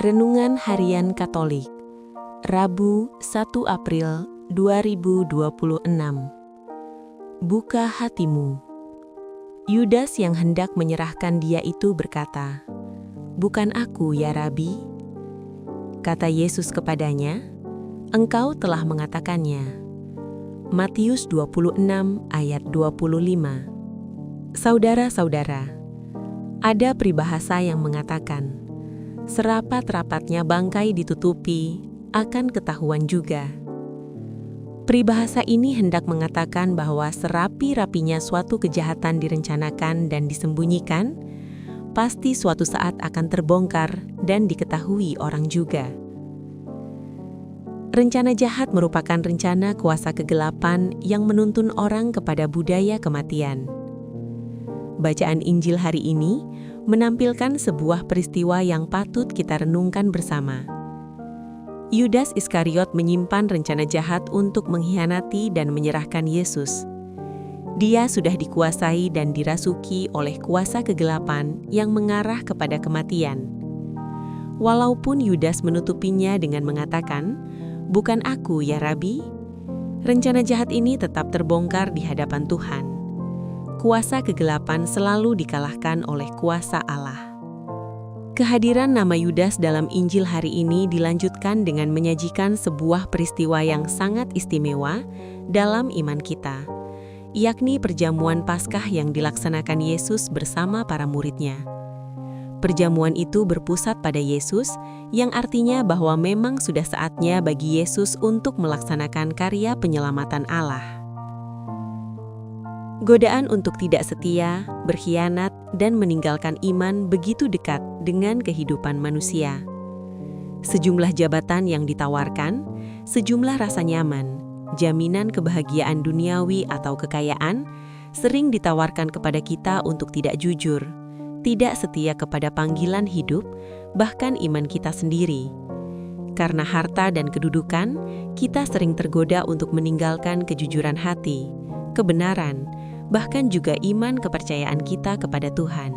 Renungan Harian Katolik, Rabu 1 April 2026. Buka hatimu. Yudas yang hendak menyerahkan dia itu berkata, "Bukan aku, ya Rabi." Kata Yesus kepadanya, "Engkau telah mengatakannya." Matius 26 ayat 25. Saudara-saudara, ada peribahasa yang mengatakan, serapat-rapatnya bangkai ditutupi, akan ketahuan juga. Peribahasa ini hendak mengatakan bahwa serapi-rapinya suatu kejahatan direncanakan dan disembunyikan, pasti suatu saat akan terbongkar dan diketahui orang juga. Rencana jahat merupakan rencana kuasa kegelapan yang menuntun orang kepada budaya kematian. Bacaan Injil hari ini menampilkan sebuah peristiwa yang patut kita renungkan bersama. Yudas Iskariot menyimpan rencana jahat untuk mengkhianati dan menyerahkan Yesus. Dia sudah dikuasai dan dirasuki oleh kuasa kegelapan yang mengarah kepada kematian. Walaupun Yudas menutupinya dengan mengatakan, "Bukan aku, ya Rabi," rencana jahat ini tetap terbongkar di hadapan Tuhan. Kuasa kegelapan selalu dikalahkan oleh kuasa Allah. Kehadiran nama Yudas dalam Injil hari ini dilanjutkan dengan menyajikan sebuah peristiwa yang sangat istimewa dalam iman kita, yakni perjamuan Paskah yang dilaksanakan Yesus bersama para muridnya. Perjamuan itu berpusat pada Yesus, yang artinya bahwa memang sudah saatnya bagi Yesus untuk melaksanakan karya penyelamatan Allah. Godaan untuk tidak setia, berkhianat, dan meninggalkan iman begitu dekat dengan kehidupan manusia. Sejumlah jabatan yang ditawarkan, sejumlah rasa nyaman, jaminan kebahagiaan duniawi atau kekayaan, sering ditawarkan kepada kita untuk tidak jujur, tidak setia kepada panggilan hidup, bahkan iman kita sendiri. Karena harta dan kedudukan, kita sering tergoda untuk meninggalkan kejujuran hati, kebenaran, bahkan juga iman kepercayaan kita kepada Tuhan.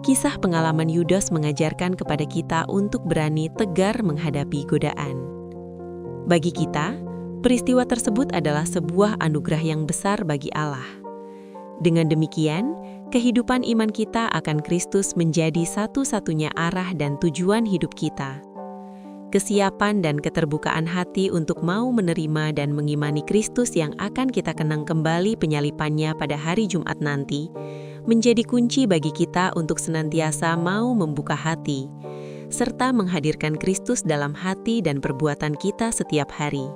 Kisah pengalaman Yudas mengajarkan kepada kita untuk berani tegar menghadapi godaan. Bagi kita, peristiwa tersebut adalah sebuah anugerah yang besar bagi Allah. Dengan demikian, kehidupan iman kita akan Kristus menjadi satu-satunya arah dan tujuan hidup kita. Kesiapan dan keterbukaan hati untuk mau menerima dan mengimani Kristus yang akan kita kenang kembali penyalipannya pada hari Jumat nanti, menjadi kunci bagi kita untuk senantiasa mau membuka hati, serta menghadirkan Kristus dalam hati dan perbuatan kita setiap hari.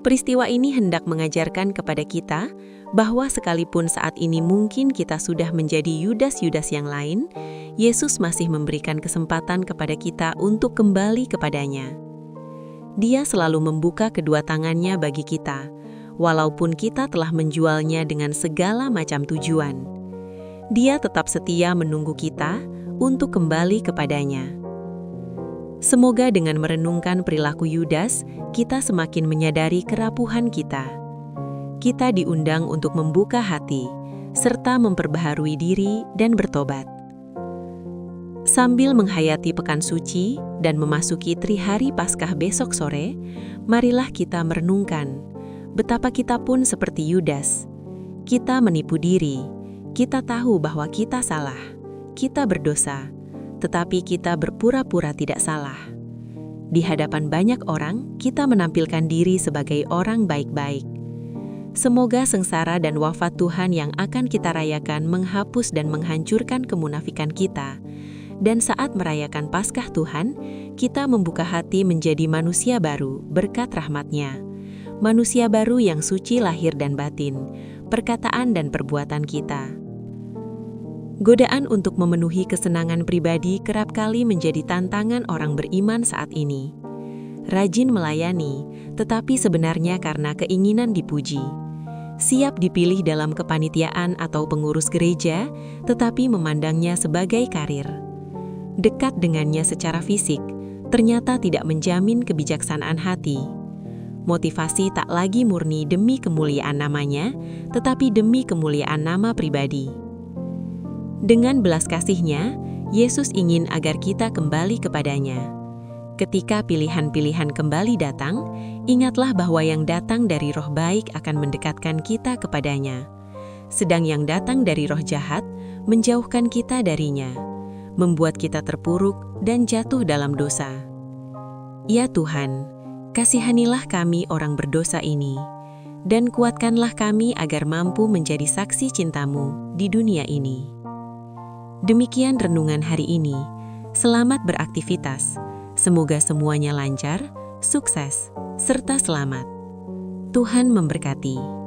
Peristiwa ini hendak mengajarkan kepada kita bahwa sekalipun saat ini mungkin kita sudah menjadi Yudas-Yudas yang lain, Yesus masih memberikan kesempatan kepada kita untuk kembali kepadanya. Dia selalu membuka kedua tangannya bagi kita, walaupun kita telah menjualnya dengan segala macam tujuan. Dia tetap setia menunggu kita untuk kembali kepadanya. Semoga dengan merenungkan perilaku Yudas, kita semakin menyadari kerapuhan kita. Kita diundang untuk membuka hati, serta memperbaharui diri dan bertobat. Sambil menghayati pekan suci dan memasuki Trihari Paskah besok sore, marilah kita merenungkan betapa kita pun seperti Yudas. Kita menipu diri, kita tahu bahwa kita salah, kita berdosa, tetapi kita berpura-pura tidak salah. Di hadapan banyak orang, kita menampilkan diri sebagai orang baik-baik. Semoga sengsara dan wafat Tuhan yang akan kita rayakan menghapus dan menghancurkan kemunafikan kita. Dan saat merayakan Paskah Tuhan, kita membuka hati menjadi manusia baru berkat rahmat-Nya. Manusia baru yang suci lahir dan batin, perkataan dan perbuatan kita. Godaan untuk memenuhi kesenangan pribadi kerap kali menjadi tantangan orang beriman saat ini. Rajin melayani, tetapi sebenarnya karena keinginan dipuji. Siap dipilih dalam kepanitiaan atau pengurus gereja, tetapi memandangnya sebagai karir. Dekat dengannya secara fisik, ternyata tidak menjamin kebijaksanaan hati. Motivasi tak lagi murni demi kemuliaan namanya, tetapi demi kemuliaan nama pribadi. Dengan belas kasihnya, Yesus ingin agar kita kembali kepadanya. Ketika pilihan-pilihan kembali datang, ingatlah bahwa yang datang dari roh baik akan mendekatkan kita kepadanya. Sedang yang datang dari roh jahat menjauhkan kita darinya, membuat kita terpuruk dan jatuh dalam dosa. Ya Tuhan, kasihanilah kami orang berdosa ini, dan kuatkanlah kami agar mampu menjadi saksi cinta-Mu di dunia ini. Demikian renungan hari ini. Selamat beraktivitas. Semoga semuanya lancar, sukses, serta selamat. Tuhan memberkati.